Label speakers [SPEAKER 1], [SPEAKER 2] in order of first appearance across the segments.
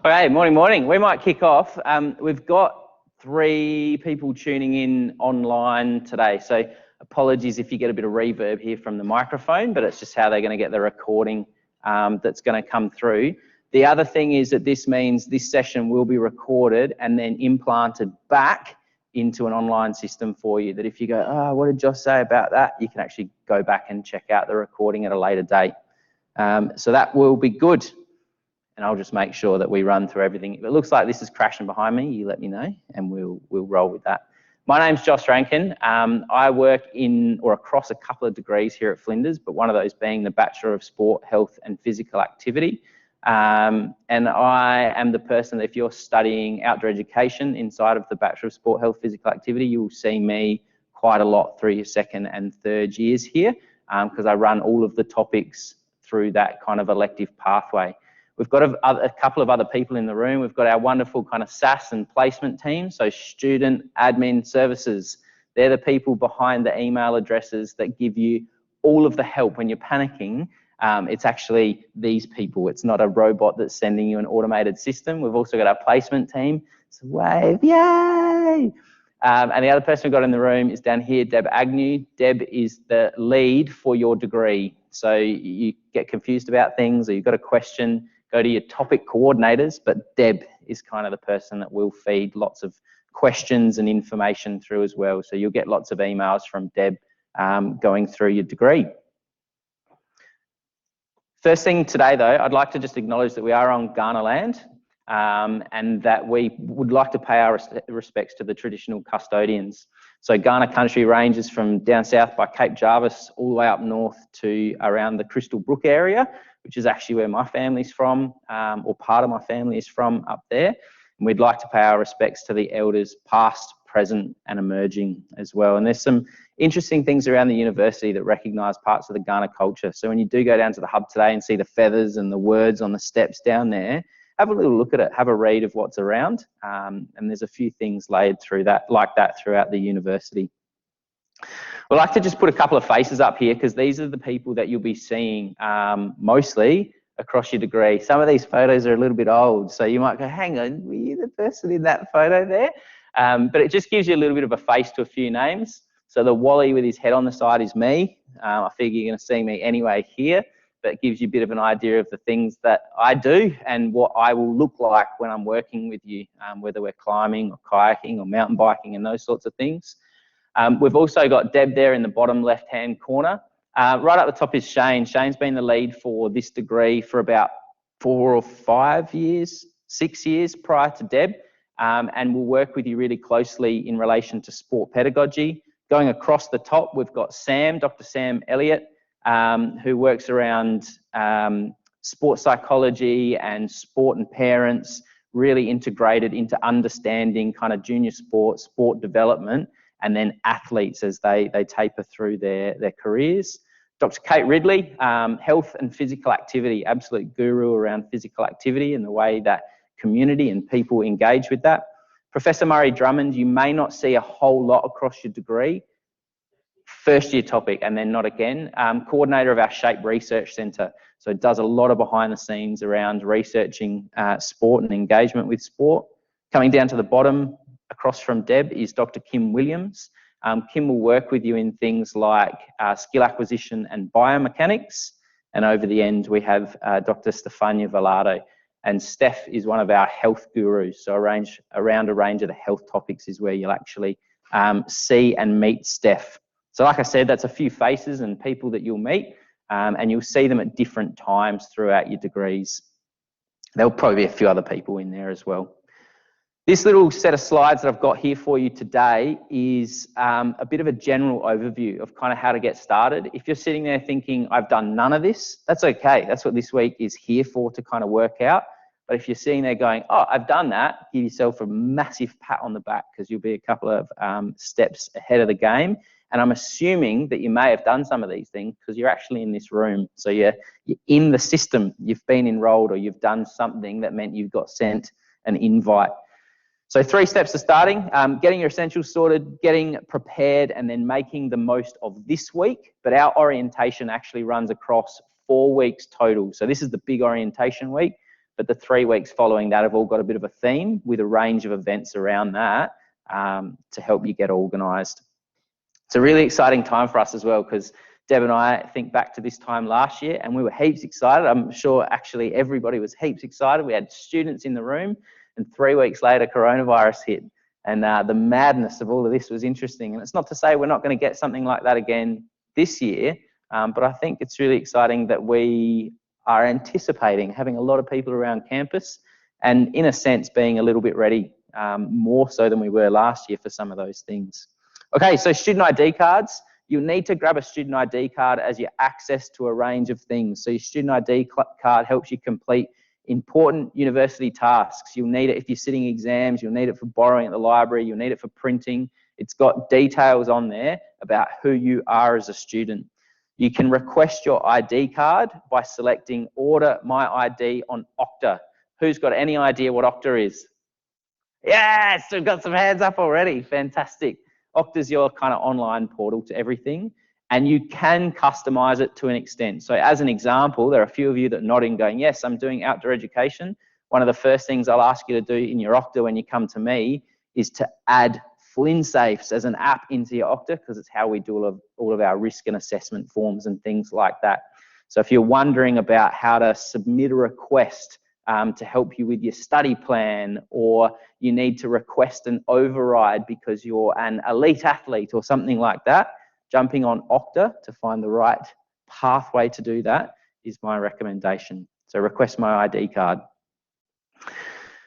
[SPEAKER 1] Okay, morning. We might kick off. We've got 3 people tuning in online today, so apologies if you get a bit of reverb here from the microphone, but it's just how they're going to get the recording that's going to come through. The other thing is that this means this session will be recorded and then implanted back into an online system for you, that if you go, oh, what did Josh say about that? You can actually go back and check out the recording at a later date. So that will be good. And I'll just make sure that we run through everything. If it looks like this is crashing behind me, you let me know and we'll roll with that. My name's Josh Rankin. I work in or across a couple of degrees here at Flinders, but one of those being the Bachelor of Sport, Health and Physical Activity. And I am the person that if you're studying outdoor education inside of the Bachelor of Sport, Health, Physical Activity, you'll see me quite a lot through your second and third years here because I run all of the topics through that kind of elective pathway. We've got a couple of other people in the room. We've got our wonderful kind of SAS and placement team, so student admin services. They're the people behind the email addresses that give you all of the help when you're panicking. It's actually these people. It's not a robot that's sending you an automated system. We've also got our placement team. So wave, yay! And the other person we've got in the room is down here, Deb Agnew. Deb is the lead for your degree. So you get confused about things or you've got a question, go to your topic coordinators, but Deb is kind of the person that will feed lots of questions and information through as well. So you'll get lots of emails from Deb going through your degree. First thing today though, I'd like to just acknowledge that we are on Kaurna land and that we would like to pay our respects to the traditional custodians. So Kaurna country ranges from down south by Cape Jarvis all the way up north to around the Crystal Brook area, which is actually where my family's from, or part of my family is from up there. And we'd like to pay our respects to the elders past, present and emerging as well. And there's some interesting things around the university that recognise parts of the Kaurna culture. So when you do go down to the hub today and see the feathers and the words on the steps down there, have a little look at it, have a read of what's around. And there's a few things laid through that, like that throughout the university. We'd like to just put a couple of faces up here because these are the people that you'll be seeing mostly across your degree. Some of these photos are a little bit old, so you might go, hang on, were you the person in that photo there? But it just gives you a little bit of a face to a few names. So the Wally with his head on the side is me. I figure you're going to see me anyway here, but it gives you a bit of an idea of the things that I do and what I will look like when I'm working with you, whether we're climbing or kayaking or mountain biking and those sorts of things. We've also got Deb there in the bottom left-hand corner. Right up the top is Shane. Shane's been the lead for this degree for about 4 or 5 years, 6 years prior to Deb, and will work with you really closely in relation to sport pedagogy. Going across the top, we've got Sam, Dr. Sam Elliott, who works around sport psychology and sport and parents, really integrated into understanding kind of junior sport development, and then athletes as they taper through their careers. Dr. Kate Ridley, health and physical activity, absolute guru around physical activity and the way that community and people engage with that. Professor Murray Drummond, you may not see a whole lot across your degree. First year topic and then not again. Coordinator of our SHAPE Research Centre. So it does a lot of behind the scenes around researching sport and engagement with sport. Coming down to the bottom, across from Deb is Dr. Kim Williams. Kim will work with you in things like skill acquisition and biomechanics. And over the end, we have Dr. Stefania Velado. And Steph is one of our health gurus. So around a range of the health topics is where you'll actually see and meet Steph. So like I said, that's a few faces and people that you'll meet, and you'll see them at different times throughout your degrees. There'll probably be a few other people in there as well. This little set of slides that I've got here for you today is a bit of a general overview of kind of how to get started. If you're sitting there thinking, I've done none of this, that's okay. That's what this week is here for, to kind of work out. But if you're sitting there going, oh, I've done that, give yourself a massive pat on the back because you'll be a couple of steps ahead of the game. And I'm assuming that you may have done some of these things because you're actually in this room. So you're in the system, you've been enrolled or you've done something that meant you've got sent an invite. So 3 steps to starting, getting your essentials sorted, getting prepared, and then making the most of this week. But our orientation actually runs across 4 weeks total. So this is the big orientation week. but the 3 weeks following that have all got a bit of a theme with a range of events around that to help you get organised. It's a really exciting time for us as well, because Deb and I think back to this time last year and we were heaps excited. I'm sure actually everybody was heaps excited. We had students in the room, and 3 weeks later coronavirus hit, and the madness of all of this was interesting. And it's not to say we're not going to get something like that again this year, but I think it's really exciting that we are anticipating having a lot of people around campus and, in a sense, being a little bit ready, more so than we were last year for some of those things. Okay, so student ID cards. You'll need to grab a student ID card as your access to a range of things. So your student ID card helps you complete important university tasks. You'll need it if you're sitting exams, you'll need it for borrowing at the library, you'll need it for printing. It's got details on there about who you are as a student. You can request your ID card by selecting Order My ID on Okta. Who's got any idea what Okta is? Yes, we've got some hands up already. Fantastic. Okta's your kind of online portal to everything, and you can customize it to an extent. So as an example, there are a few of you that are nodding going, yes, I'm doing outdoor education. One of the first things I'll ask you to do in your Okta when you come to me is to add FlinSafes as an app into your Okta, because it's how we do all of our risk and assessment forms and things like that. So if you're wondering about how to submit a request to help you with your study plan, or you need to request an override because you're an elite athlete or something like that, jumping on Okta to find the right pathway to do that is my recommendation. So request my ID card.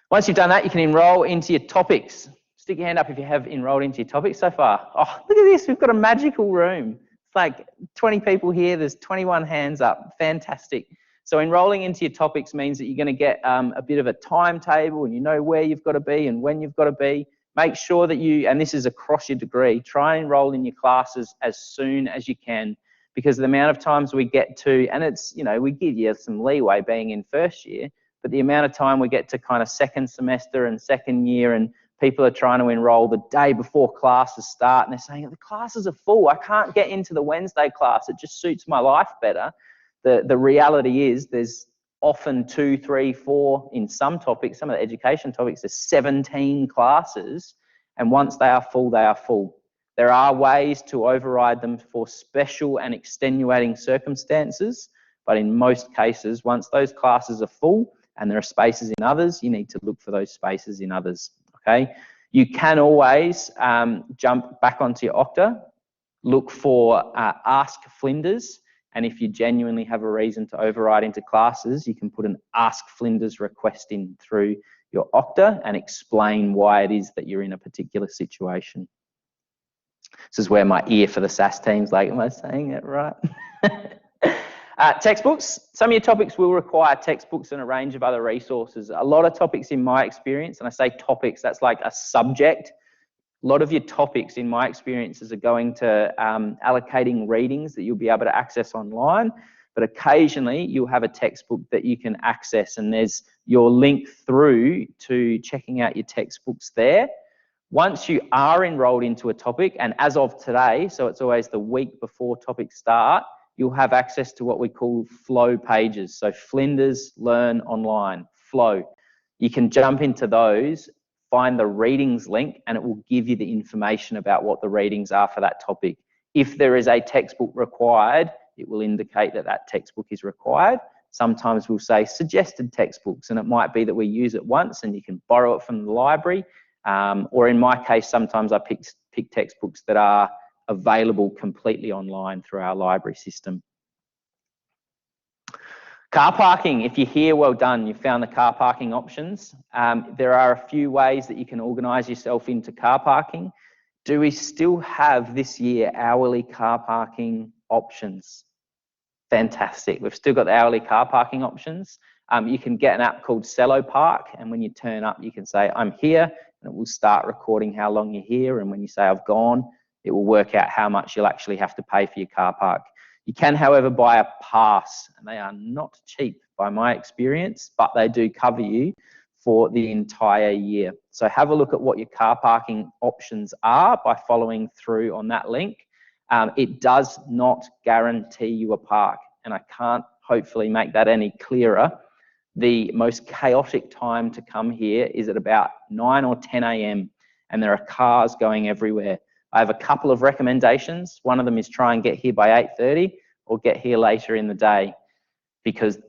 [SPEAKER 1] Once you've done that, you can enroll into your topics. Stick your hand up if you have enrolled into your topics so far. Oh, look at this, we've got a magical room. It's like 20 people here, there's 21 hands up, fantastic. So enrolling into your topics means that you're going to get a bit of a timetable, and you know where you've got to be and when you've got to be. Make sure that you, and this is across your degree, try and enroll in your classes as soon as you can, because the amount of times we get to, and it's, you know, we give you some leeway being in first year, but the amount of time we get to kind of second semester and second year, and people are trying to enroll the day before classes start, and they're saying, the classes are full, I can't get into the Wednesday class, it just suits my life better. The reality is there's often 2, 3, 4 in some topics, some of the education topics, there's 17 classes, and once they are full, they are full. There are ways to override them for special and extenuating circumstances, but in most cases, once those classes are full and there are spaces in others, you need to look for those spaces in others, okay? You can always jump back onto your Okta, look for Ask Flinders, and if you genuinely have a reason to override into classes, you can put an Ask Flinders request in through your Okta and explain why it is that you're in a particular situation. This is where my ear for the SAS team's like, am I saying it right? Textbooks. Some of your topics will require textbooks and a range of other resources. A lot of topics in my experience, and I say topics, that's like a subject. A lot of your topics, in my experiences, are going to allocating readings that you'll be able to access online, but occasionally you'll have a textbook that you can access, and there's your link through to checking out your textbooks there. Once you are enrolled into a topic, and as of today, so it's always the week before topics start, you'll have access to what we call flow pages. So Flinders Learn Online, flow. You can jump into those, find the readings link, and it will give you the information about what the readings are for that topic. If there is a textbook required, it will indicate that that textbook is required. Sometimes we'll say suggested textbooks, and it might be that we use it once and you can borrow it from the library. Or in my case, sometimes I pick textbooks that are available completely online through our library system. Car parking, if you're here, well done, you've found the car parking options. There are a few ways that you can organise yourself into car parking. Do we still have this year hourly car parking options? Fantastic, we've still got the hourly car parking options. You can get an app called Cello Park, and when you turn up, you can say, I'm here, and it will start recording how long you're here, and when you say I've gone, it will work out how much you'll actually have to pay for your car park. You can, however, buy a pass, and they are not cheap by my experience, but they do cover you for the entire year. So have a look at what your car parking options are by following through on that link. It does not guarantee you a park, and I can't hopefully make that any clearer. the most chaotic time to come here is at about 9 or 10 a.m. and there are cars going everywhere. I have a couple of recommendations. One of them is try and get here by 8:30 or get here later in the day, because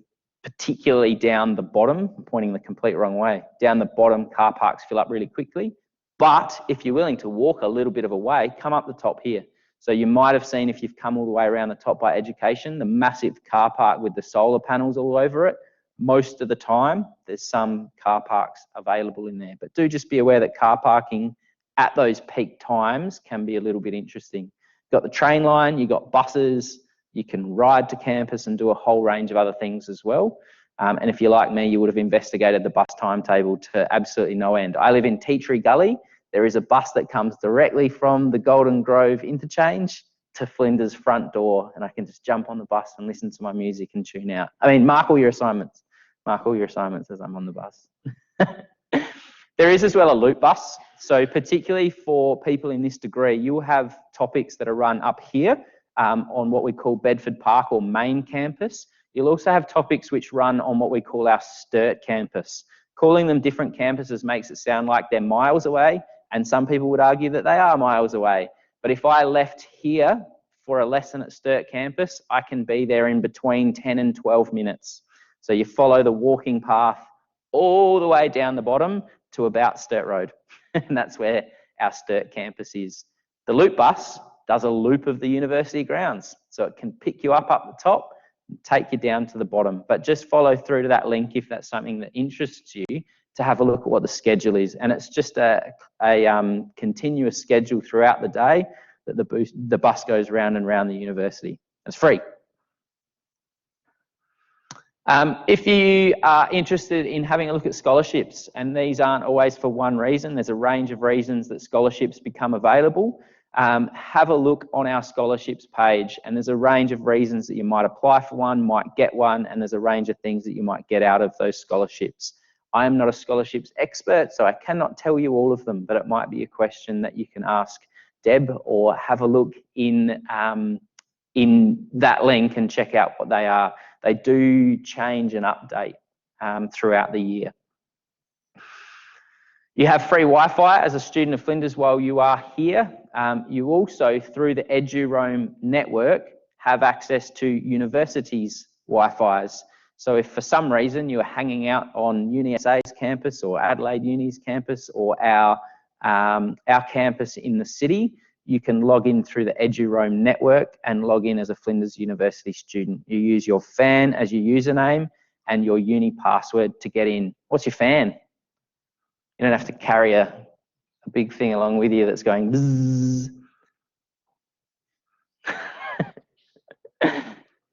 [SPEAKER 1] particularly down the bottom, I'm pointing the complete wrong way, down the bottom car parks fill up really quickly. But if you're willing to walk a little bit of a way, come up the top here. So you might have seen, if you've come all the way around the top by Education, the massive car park with the solar panels all over it. Most of the time, there's some car parks available in there. But do just be aware that car parking at those peak times can be a little bit interesting. You've got the train line, you've got buses, you can ride to campus and do a whole range of other things as well. And if you're like me, you would have investigated the bus timetable to absolutely no end. I live in Tea Tree Gully. There is a bus that comes directly from the Golden Grove interchange to Flinders front door, and I can just jump on the bus and listen to my music and tune out. I mean, mark all your assignments. Mark all your assignments as I'm on the bus. There is as well a loop bus. So particularly for people in this degree, you will have topics that are run up here on what we call Bedford Park or main campus. You'll also have topics which run on what we call our STIRT campus. Calling them different campuses makes it sound like they're miles away, and some people would argue that they are miles away. But if I left here for a lesson at STIRT campus, I can be there in between 10 and 12 minutes. So you follow the walking path all the way down the bottom to about STIRT Road. And that's where our STIRT campus is. The loop bus does a loop of the university grounds. So it can pick you up the top and take you down to the bottom. But just follow through to that link if that's something that interests you, to have a look at what the schedule is. And it's just a continuous schedule throughout the day that the bus goes round and round the university. It's free. If you are interested in having a look at scholarships, and these aren't always for one reason, there's a range of reasons that scholarships become available. Have a look on our scholarships page, and there's a range of reasons that you might apply for one, might get one, and there's a range of things that you might get out of those scholarships. I am not a scholarships expert, so I cannot tell you all of them, but it might be a question that you can ask Deb, or have a look in that link and check out what they are. They do change and update throughout the year. You have free Wi-Fi as a student of Flinders while you are here. You also, through the EduRoam network, have access to universities' Wi-Fi's. So if for some reason you are hanging out on UniSA's campus or Adelaide Uni's campus or our campus in the city, you can log in through the EduRoam network and log in as a Flinders University student. You use your FAN as your username and your uni password to get in. What's your FAN? You don't have to carry a big thing along with you that's going bzzz.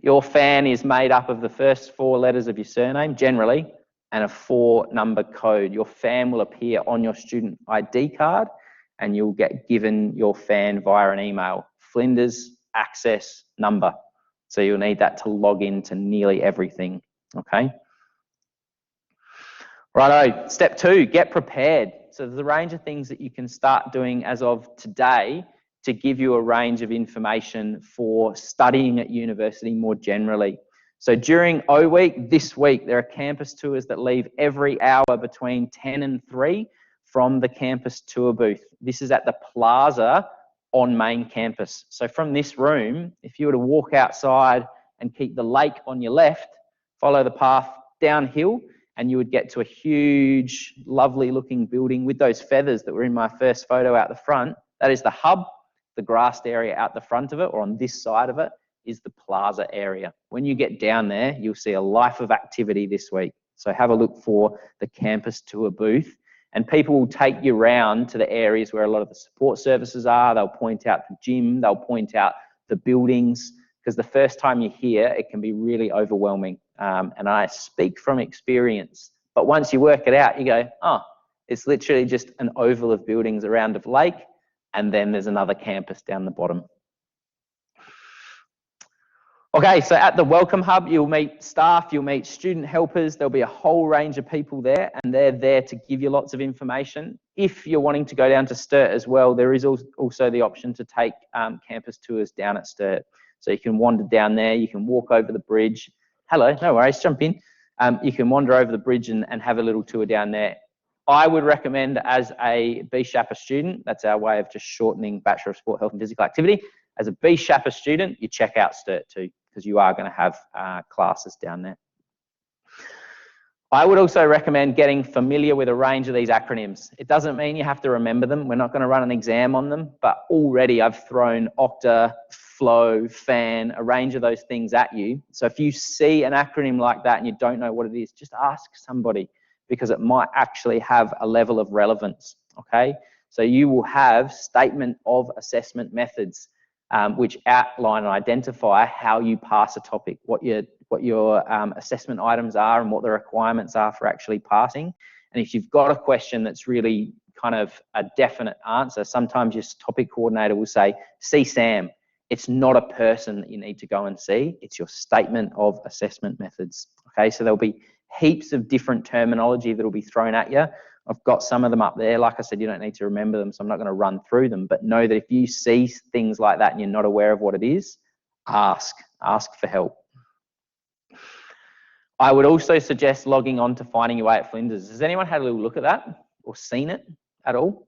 [SPEAKER 1] Your FAN is made up of the first 4 letters of your surname, generally, and a 4-number code. Your FAN will appear on your student ID card, and you'll get given your FAN via an email, Flinders access number. So you'll need that to log into nearly everything, okay? Righto, step 2, get prepared. So there's a range of things that you can start doing as of today to give you a range of information for studying at university more generally. So during O Week, this week, there are campus tours that leave every hour between 10 and 3 from the campus tour booth. This is at the plaza on main campus. So from this room, if you were to walk outside and keep the lake on your left, follow the path downhill, and you would get to a huge, lovely looking building with those feathers that were in my first photo out the front. That is the hub. The grassed area out the front of it, or on this side of it, is the plaza area. When you get down there, you'll see a life of activity this week. So have a look for the campus tour booth, and people will take you around to the areas where a lot of the support services are. They'll point out the gym, they'll point out the buildings, because the first time you're here, it can be really overwhelming. And I speak from experience, but once you work it out, you go, oh, it's literally just an oval of buildings around a lake, and then there's another campus down the bottom. Okay, so at the Welcome Hub, you'll meet staff, you'll meet student helpers, there'll be a whole range of people there, and they're there to give you lots of information. If you're wanting to go down to STIRT as well, there is also the option to take campus tours down at STIRT. So you can wander down there, you can walk over the bridge. Hello, no worries, jump in. you can wander over the bridge and have a little tour down there. I would recommend, as a BSHAPA student, that's our way of just shortening Bachelor of Sport, Health and Physical Activity. As a BSHAPA student, you check out STIRT 2 because you are going to have classes down there. I would also recommend getting familiar with a range of these acronyms. It doesn't mean you have to remember them. We're not going to run an exam on them, but already I've thrown Octa, Flow, FAN, a range of those things at you. So if you see an acronym like that and you don't know what it is, just ask somebody, because it might actually have a level of relevance, okay? So you will have statement of assessment methods, which outline and identify how you pass a topic, what your assessment items are and what the requirements are for actually passing. And if you've got a question that's really kind of a definite answer, sometimes your topic coordinator will say, see Sam. It's not a person that you need to go and see, it's your statement of assessment methods. Okay, so there'll be heaps of different terminology that will be thrown at you. I've got some of them up there. Like I said, you don't need to remember them, so I'm not going to run through them, but know that if you see things like that and you're not aware of what it is, ask for help. I would also suggest logging on to Finding Your Way at Flinders. Has anyone had a little look at that or seen it at all?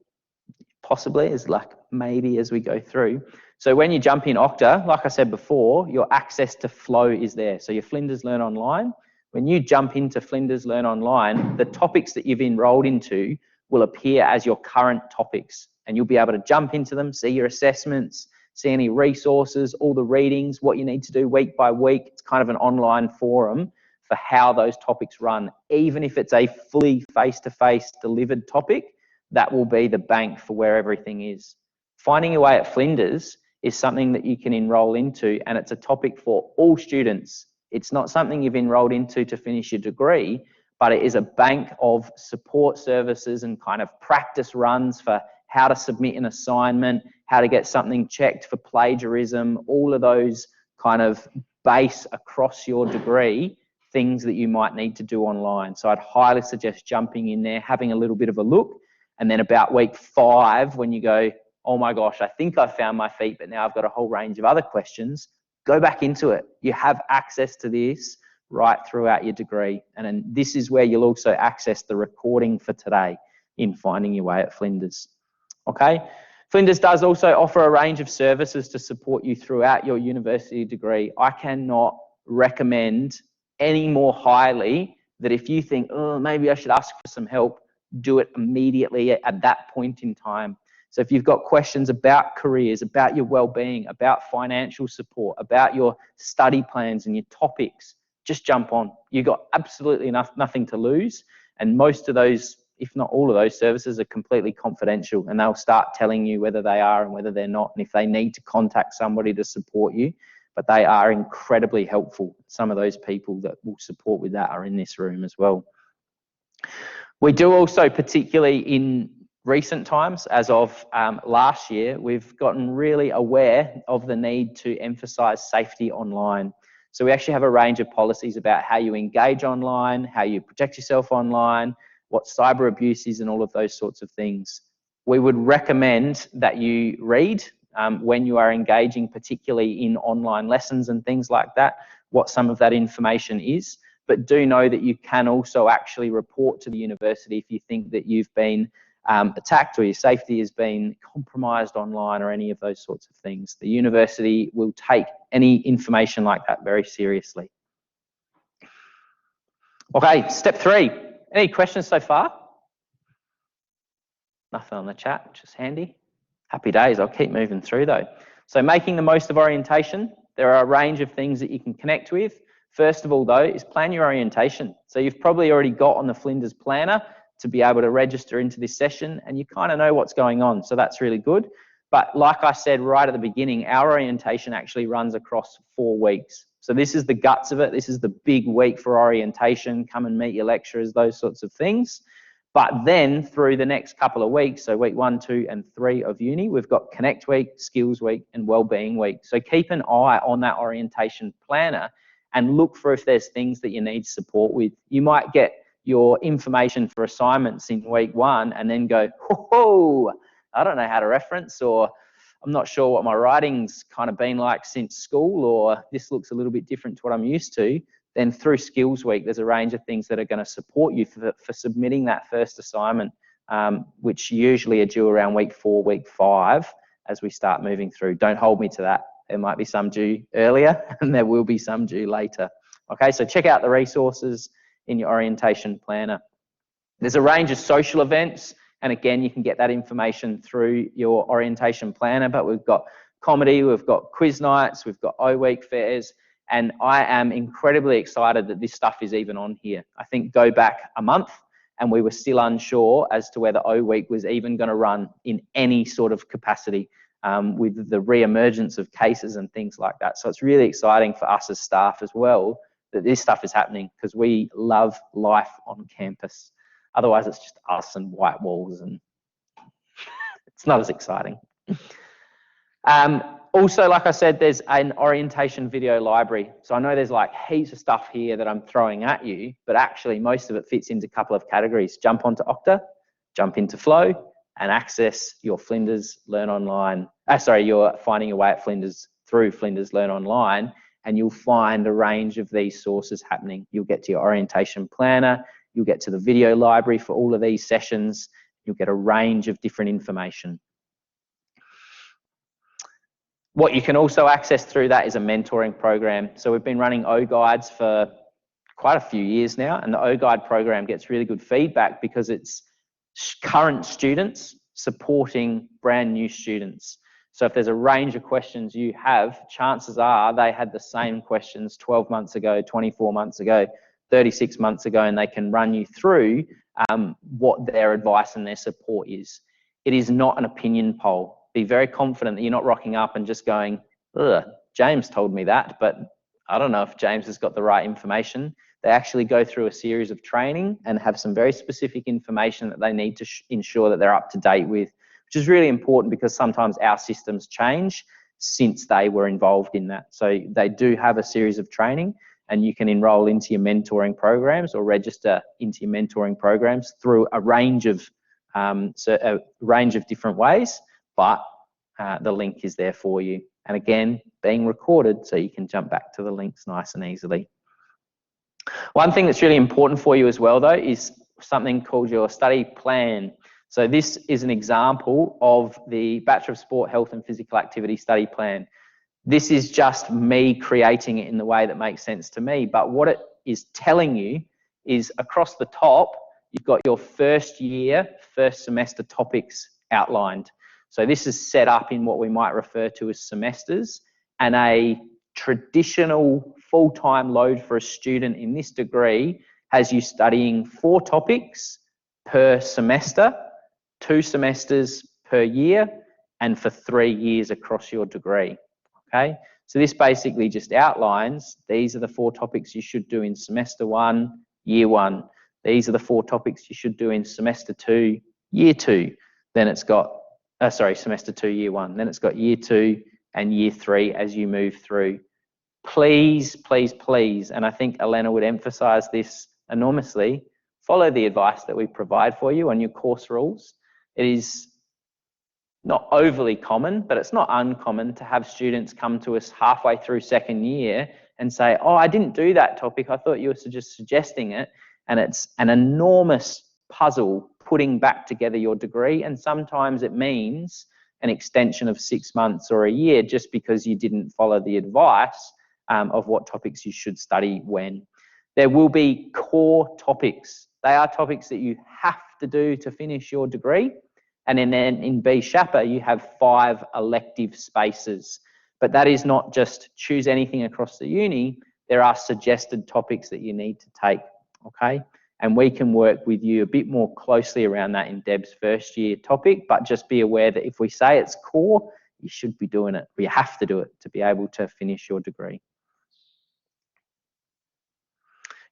[SPEAKER 1] Possibly, as like maybe as we go through. So when you jump in Octa, like I said before, your access to Flow is there. So your Flinders Learn Online, when you jump into Flinders Learn Online, the topics that you've enrolled into will appear as your current topics, and you'll be able to jump into them, see your assessments, see any resources, all the readings, what you need to do week by week. It's kind of an online forum for how those topics run. Even if it's a fully face-to-face delivered topic, that will be the bank for where everything is. Finding Your Way at Flinders is something that you can enroll into, and it's a topic for all students. It's not something you've enrolled into to finish your degree, but it is a bank of support services and kind of practice runs for how to submit an assignment, how to get something checked for plagiarism, all of those kind of base across your degree things that you might need to do online. So I'd highly suggest jumping in there, having a little bit of a look, and then about week 5, when you go, oh my gosh, I think I found my feet, but now I've got a whole range of other questions, go back into it. You have access to this right throughout your degree. And then this is where you'll also access the recording for today in Finding Your Way at Flinders. Okay. Flinders does also offer a range of services to support you throughout your university degree. I cannot recommend any more highly that if you think, oh, maybe I should ask for some help, do it immediately at that point in time. So if you've got questions about careers, about your well-being, about financial support, about your study plans and your topics, just jump on. You've got absolutely nothing to lose. And most of those, if not all of those services, are completely confidential, and they'll start telling you whether they are and whether they're not, and if they need to contact somebody to support you. But they are incredibly helpful. Some of those people that will support with that are in this room as well. We do also, particularly in recent times, as of last year, we've gotten really aware of the need to emphasize safety online. So we actually have a range of policies about how you engage online, how you protect yourself online, what cyber abuse is, and all of those sorts of things. We would recommend that you read when you are engaging, particularly in online lessons and things like that, what some of that information is. But do know that you can also actually report to the university if you think that you've been attacked or your safety has been compromised online or any of those sorts of things. The university will take any information like that very seriously. Okay, step 3. Any questions so far? Nothing on the chat, which is handy. Happy days. I'll keep moving through though. So making the most of orientation, there are a range of things that you can connect with. First of all though, is plan your orientation. So you've probably already got on the Flinders planner to be able to register into this session, and you kind of know what's going on. So that's really good. But like I said right at the beginning, our orientation actually runs across 4 weeks. So this is the guts of it. This is the big week for orientation. Come and meet your lecturers, those sorts of things. But then through the next couple of weeks, so week 1, 2, and 3 of uni, we've got Connect Week, Skills Week, and Wellbeing Week. So keep an eye on that orientation planner and look for if there's things that you need support with. You might get your information for assignments in week 1 and then go, oh, I don't know how to reference, or I'm not sure what my writing's kind of been like since school, or this looks a little bit different to what I'm used to, then through Skills Week, there's a range of things that are going to support you for submitting that first assignment, which usually are due around week 4, week 5, as we start moving through. Don't hold me to that. There might be some due earlier and there will be some due later. Okay, so check out the resources in your orientation planner. There's a range of social events, and again, you can get that information through your orientation planner, but we've got comedy, we've got quiz nights, we've got O-Week fairs, and I am incredibly excited that this stuff is even on here. I think go back a month and we were still unsure as to whether O-Week was even going to run in any sort of capacity with the re-emergence of cases and things like that. So it's really exciting for us as staff as well that this stuff is happening, because we love life on campus. Otherwise, it's just us and white walls, and it's not as exciting. Also, like I said, there's an orientation video library. So I know there's like heaps of stuff here that I'm throwing at you, but actually most of it fits into a couple of categories. Jump onto Okta, jump into Flow, and access your Flinders Learn Online. You're finding your way at Flinders through Flinders Learn Online, and you'll find a range of these sources happening. You'll get to your orientation planner, you'll get to the video library for all of these sessions, you'll get a range of different information. What you can also access through that is a mentoring program. So we've been running O-Guides for quite a few years now, and the O-Guide program gets really good feedback because it's current students supporting brand new students. So if there's a range of questions you have, chances are they had the same questions 12 months ago, 24 months ago, 36 months ago, and they can run you through what their advice and their support is. It is not an opinion poll. Be very confident that you're not rocking up and just going, ugh, James told me that, but I don't know if James has got the right information. They actually go through a series of training and have some very specific information that they need to ensure that they're up to date with, which is really important because sometimes our systems change since they were involved in that. So they do have a series of training, and you can enroll into your mentoring programs or register into your mentoring programs through a range of different ways, but the link is there for you. And again, being recorded so you can jump back to the links nice and easily. One thing that's really important for you as well, though, is something called your study plan. So this is an example of the Bachelor of Sport, Health and Physical Activity study plan. This is just me creating it in the way that makes sense to me. But what it is telling you is across the top, you've got your first year, first semester topics outlined. So this is set up in what we might refer to as semesters, and a traditional full-time load for a student in this degree has you studying 4 topics per semester, 2 semesters per year, and for 3 years across your degree. Okay, so this basically just outlines these are the 4 topics you should do in semester 1, year 1. These are the 4 topics you should do in semester 2, year 2. Then it's got semester 2, year 1. Then it's got year 2 and year 3 as you move through. Please, please, please, and I think Elena would emphasize this enormously, follow the advice that we provide for you on your course rules. It is not overly common, but it's not uncommon to have students come to us halfway through second year and say, oh, I didn't do that topic. I thought you were just suggesting it. And it's an enormous puzzle putting back together your degree. And sometimes it means an extension of 6 months or a year just because you didn't follow the advice of what topics you should study when. There will be core topics. They are topics that you have to do to finish your degree. And then in BSHAPA, you have 5 elective spaces. But that is not just choose anything across the uni. There are suggested topics that you need to take, okay? And we can work with you a bit more closely around that in Deb's first year topic, but just be aware that if we say it's core, you should be doing it. We have to do it to be able to finish your degree.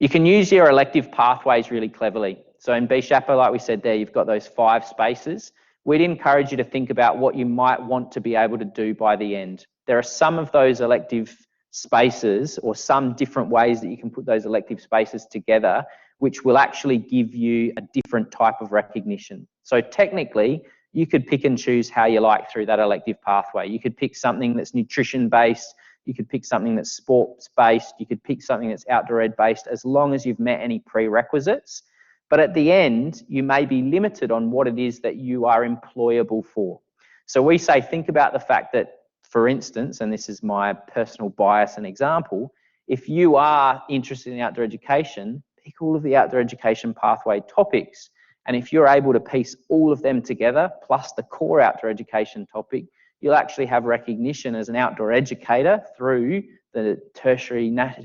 [SPEAKER 1] You can use your elective pathways really cleverly. So in BSHAPA, like we said there, you've got those 5 spaces. We'd encourage you to think about what you might want to be able to do by the end. There are some of those elective spaces or some different ways that you can put those elective spaces together, which will actually give you a different type of recognition. So technically, you could pick and choose how you like through that elective pathway. You could pick something that's nutrition-based, you could pick something that's sports-based, you could pick something that's outdoor ed-based, as long as you've met any prerequisites. But at the end, you may be limited on what it is that you are employable for. So we say, think about the fact that, for instance, and this is my personal bias and example, if you are interested in outdoor education, pick all of the outdoor education pathway topics. And if you're able to piece all of them together, plus the core outdoor education topic, you'll actually have recognition as an outdoor educator through the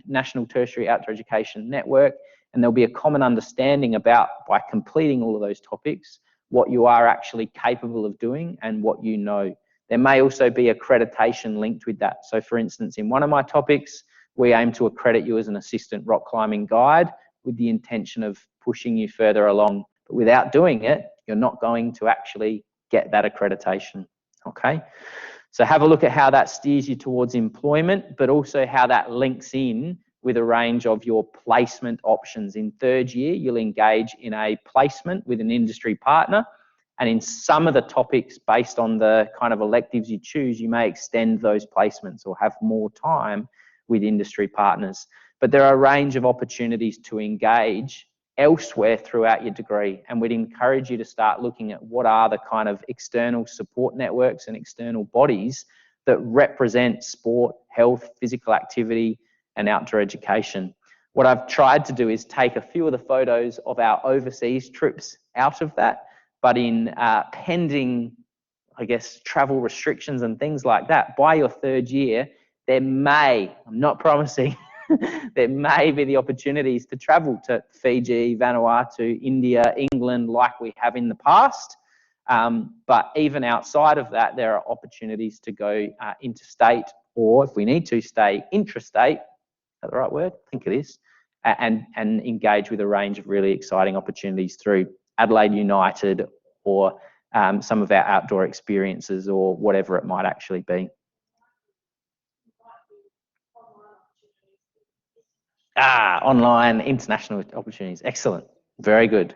[SPEAKER 1] National Tertiary Outdoor Education Network. And there'll be a common understanding about, by completing all of those topics, what you are actually capable of doing and what you know. There may also be accreditation linked with that. So for instance, in one of my topics, we aim to accredit you as an assistant rock climbing guide with the intention of pushing you further along. But without doing it, you're not going to actually get that accreditation, okay? So have a look at how that steers you towards employment, but also how that links in with a range of your placement options. In third year, you'll engage in a placement with an industry partner. And in some of the topics, based on the kind of electives you choose, you may extend those placements or have more time with industry partners. But there are a range of opportunities to engage elsewhere throughout your degree, and we'd encourage you to start looking at what are the kind of external support networks and external bodies that represent sport, health, physical activity, and outdoor education. What I've tried to do is take a few of the photos of our overseas trips out of that, but in pending, I guess, travel restrictions and things like that, by your third year, there may, I'm not promising, there may be the opportunities to travel to Fiji, Vanuatu, India, England, like we have in the past. But even outside of that, there are opportunities to go interstate, or if we need to, stay intrastate. Is that the right word? I think it is. And engage with a range of really exciting opportunities through Adelaide United or some of our outdoor experiences or whatever it might actually be. Online international opportunities. Excellent. Very good.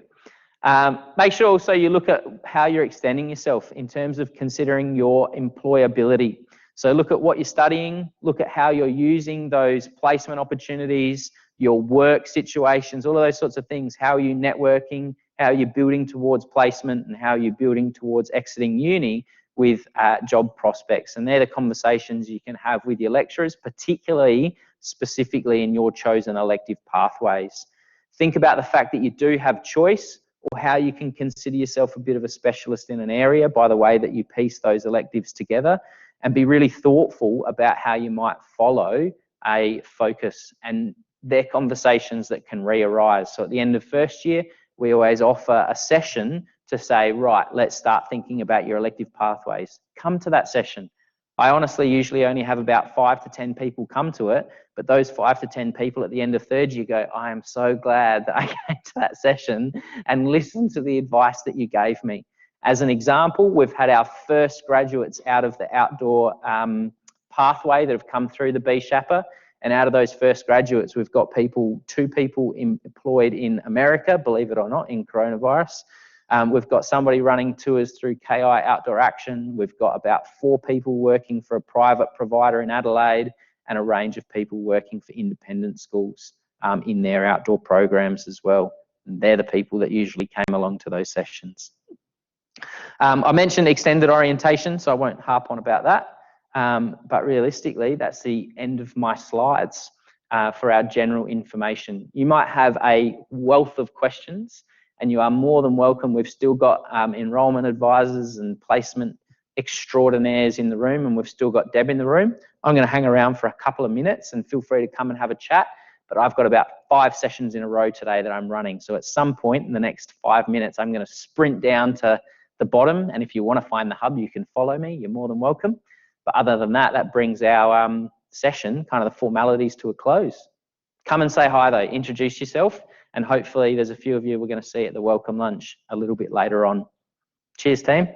[SPEAKER 1] Make sure also you look at how you're extending yourself in terms of considering your employability. So look at what you're studying, look at how you're using those placement opportunities, your work situations, all of those sorts of things. How are you networking? How are you building towards placement, and how are you building towards exiting uni with job prospects? And they're the conversations you can have with your lecturers, particularly specifically in your chosen elective pathways. Think about the fact that you do have choice, or how you can consider yourself a bit of a specialist in an area by the way that you piece those electives together, and be really thoughtful about how you might follow a focus. And they're conversations that can re-arise. So at the end of first year, we always offer a session to say, right, let's start thinking about your elective pathways. Come to that session. I honestly usually only have about 5 to 10 people come to it, but those 5 to 10 people at the end of third year go, I am so glad that I came to that session and listened to the advice that you gave me. As an example, we've had our first graduates out of the outdoor pathway that have come through the BSHAPA, and out of those first graduates, we've got 2 people employed in America, believe it or not, in coronavirus. We've got somebody running tours through KI Outdoor Action. We've got about 4 people working for a private provider in Adelaide, and a range of people working for independent schools in their outdoor programs as well. And they're the people that usually came along to those sessions. I mentioned extended orientation, so I won't harp on about that. But realistically, that's the end of my slides for our general information. You might have a wealth of questions, and you are more than welcome. We've still got enrolment advisors and placement extraordinaires in the room, and we've still got Deb in the room. I'm going to hang around for a couple of minutes, and feel free to come and have a chat. But I've got about 5 sessions in a row today that I'm running. So at some point in the next 5 minutes, I'm going to sprint down to the bottom. And if you want to find the hub, you can follow me. You're more than welcome. But other than that, that brings our session, kind of the formalities, to a close. Come and say hi though, introduce yourself, and hopefully there's a few of you we're going to see at the welcome lunch a little bit later on. Cheers, team.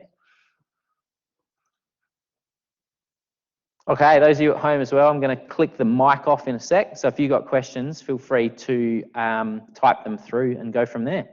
[SPEAKER 1] Okay, those of you at home as well, I'm going to click the mic off in a sec. So if you've got questions, feel free to type them through and go from there.